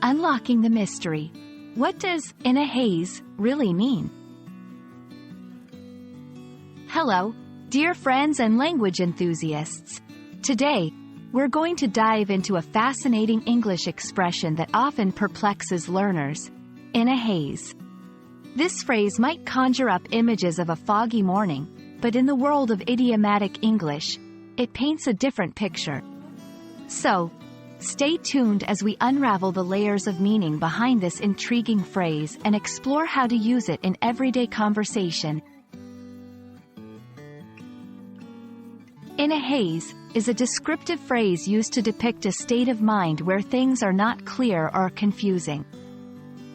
Unlocking the mystery. What does "in a haze" really mean? Hello, dear friends and language enthusiasts. Today, we're going to dive into a fascinating English expression that often perplexes learners: in a haze. This phrase might conjure up images of a foggy morning, but in the world of idiomatic English, it paints a different picture. So, stay tuned as we unravel the layers of meaning behind this intriguing phrase and explore how to use it in everyday conversation. In a haze is a descriptive phrase used to depict a state of mind where things are not clear or confusing.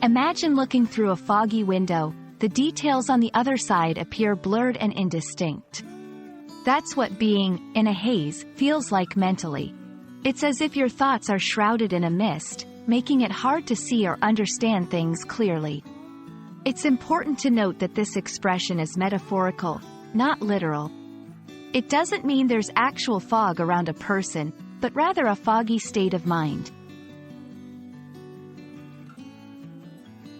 Imagine looking through a foggy window. The details on the other side appear blurred and indistinct. That's what being in a haze feels like mentally. It's as if your thoughts are shrouded in a mist, making it hard to see or understand things clearly. It's important to note that this expression is metaphorical, not literal. It doesn't mean there's actual fog around a person, but rather a foggy state of mind.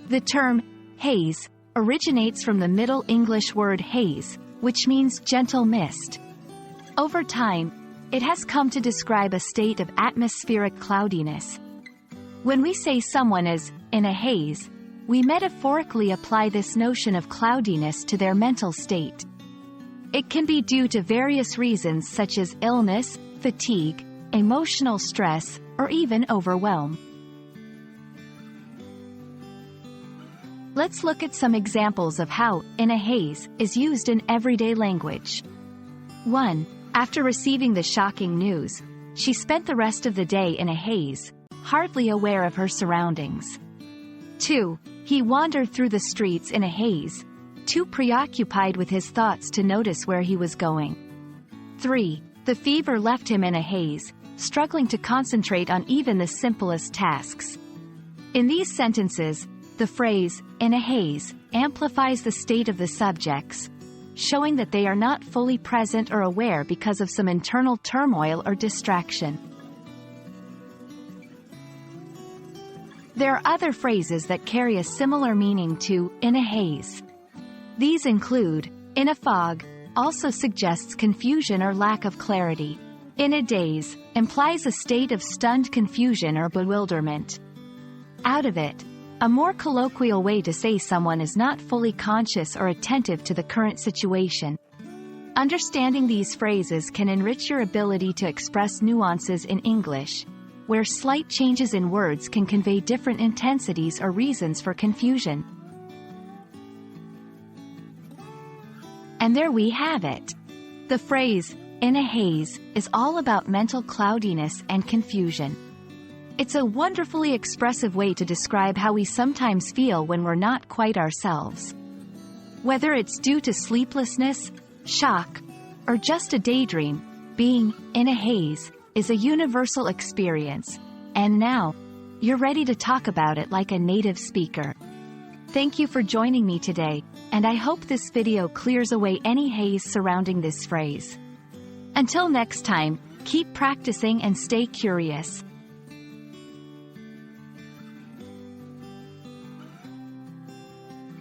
The term haze originates from the Middle English word haze, which means gentle mist. Over time, it has come to describe a state of atmospheric cloudiness. When we say someone is in a haze, we metaphorically apply this notion of cloudiness to their mental state. It can be due to various reasons such as illness, fatigue, emotional stress, or even overwhelm. Let's look at some examples of how "in a haze" is used in everyday language. 1. After receiving the shocking news, she spent the rest of the day in a haze, hardly aware of her surroundings. 2. He wandered through the streets in a haze, too preoccupied with his thoughts to notice where he was going. 3. The fever left him in a haze, struggling to concentrate on even the simplest tasks. In these sentences, the phrase "in a haze" amplifies the state of the subjects, showing that they are not fully present or aware because of some internal turmoil or distraction. There are other phrases that carry a similar meaning to "in a haze." These include, "in a fog," also suggests confusion or lack of clarity. "In a daze" implies a state of stunned confusion or bewilderment. "Out of it," a more colloquial way to say someone is not fully conscious or attentive to the current situation. Understanding these phrases can enrich your ability to express nuances in English, where slight changes in words can convey different intensities or reasons for confusion. And there we have it. The phrase "in a haze" is all about mental cloudiness and confusion. It's a wonderfully expressive way to describe how we sometimes feel when we're not quite ourselves. Whether it's due to sleeplessness, shock, or just a daydream, being in a haze is a universal experience, and now, you're ready to talk about it like a native speaker. Thank you for joining me today, and I hope this video clears away any haze surrounding this phrase. Until next time, keep practicing and stay curious.